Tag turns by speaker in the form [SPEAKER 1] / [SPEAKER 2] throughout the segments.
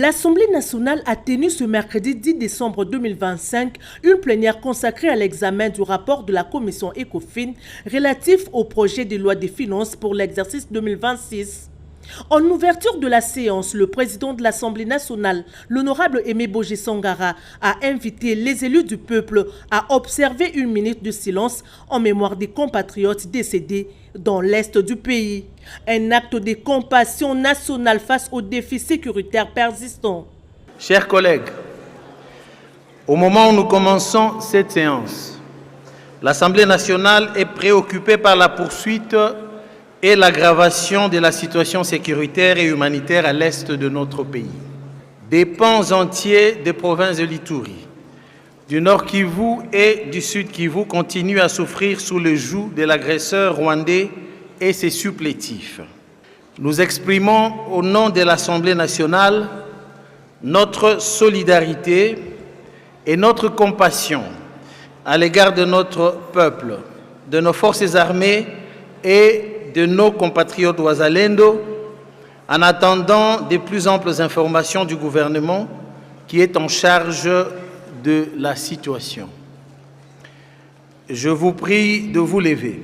[SPEAKER 1] L'Assemblée nationale a tenu ce mercredi 10 décembre 2025 une plénière consacrée à l'examen du rapport de la commission ECOFIN relatif au projet de loi des finances pour l'exercice 2026. En ouverture de la séance, le président de l'Assemblée nationale, l'honorable Aimé Boje Sangara, a invité les élus du peuple à observer une minute de silence en mémoire des compatriotes décédés dans l'est du pays. Un acte de compassion nationale face aux défis sécuritaires persistants.
[SPEAKER 2] Chers collègues, au moment où nous commençons cette séance, l'Assemblée nationale est préoccupée par la poursuite et l'aggravation de la situation sécuritaire et humanitaire à l'est de notre pays. Des pans entiers des provinces de l'Ituri, du Nord Kivu et du Sud Kivu continuent à souffrir sous le joug de l'agresseur rwandais et ses supplétifs. Nous exprimons au nom de l'Assemblée nationale notre solidarité et notre compassion à l'égard de notre peuple, de nos forces armées et de nos compatriotes Wazalendo, en attendant de plus amples informations du gouvernement qui est en charge de la situation. Je vous prie de vous lever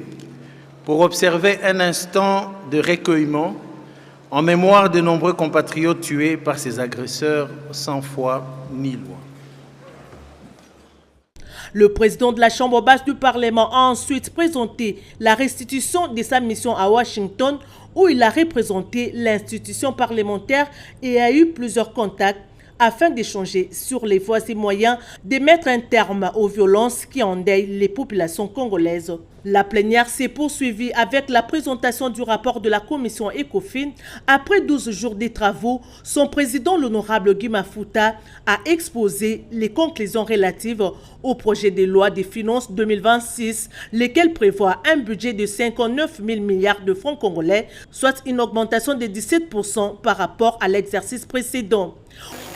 [SPEAKER 2] pour observer un instant de recueillement en mémoire de nombreux compatriotes tués par ces agresseurs sans foi ni loi.
[SPEAKER 1] Le président de la Chambre basse du Parlement a ensuite présenté la restitution de sa mission à Washington où il a représenté l'institution parlementaire et a eu plusieurs contacts afin d'échanger sur les voies et moyens de mettre un terme aux violences qui endeuillent les populations congolaises. La plénière s'est poursuivie avec la présentation du rapport de la commission ECOFIN. Après 12 jours de travaux, son président, l'honorable Guy Mafuta, a exposé les conclusions relatives au projet de loi des finances 2026, lequel prévoit un budget de 59 000 milliards de francs congolais, soit une augmentation de 17% par rapport à l'exercice précédent.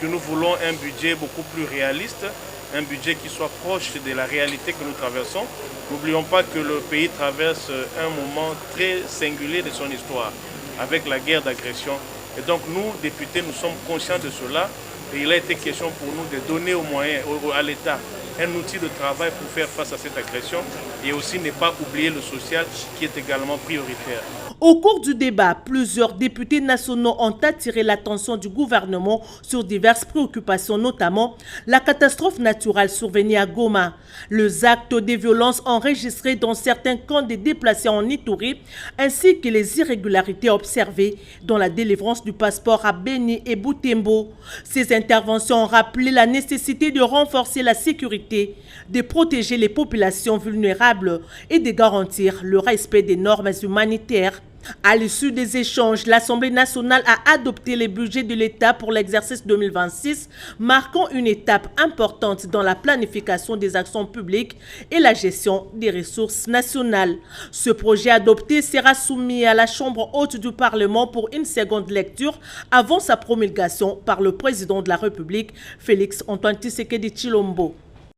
[SPEAKER 3] Que nous voulons un budget beaucoup plus réaliste, un budget qui soit proche de la réalité que nous traversons. N'oublions pas que le pays traverse un moment très singulier de son histoire, avec la guerre d'agression. Et donc nous, députés, nous sommes conscients de cela. Et il a été question pour nous de donner aux moyens, à l'État, un outil de travail pour faire face à cette agression et aussi ne pas oublier le social qui est également prioritaire.
[SPEAKER 1] Au cours du débat, plusieurs députés nationaux ont attiré l'attention du gouvernement sur diverses préoccupations, notamment la catastrophe naturelle survenue à Goma, les actes de violence enregistrés dans certains camps de déplacés en Ituri, ainsi que les irrégularités observées dans la délivrance du passeport à Beni et Butembo. Ces interventions ont rappelé la nécessité de renforcer la sécurité, de protéger les populations vulnérables et de garantir le respect des normes humanitaires. À l'issue des échanges, l'Assemblée nationale a adopté le budget de l'État pour l'exercice 2026, marquant une étape importante dans la planification des actions publiques et la gestion des ressources nationales. Ce projet adopté sera soumis à la Chambre haute du Parlement pour une seconde lecture avant sa promulgation par le président de la République, Félix Antoine Tshisekedi Tshilombo.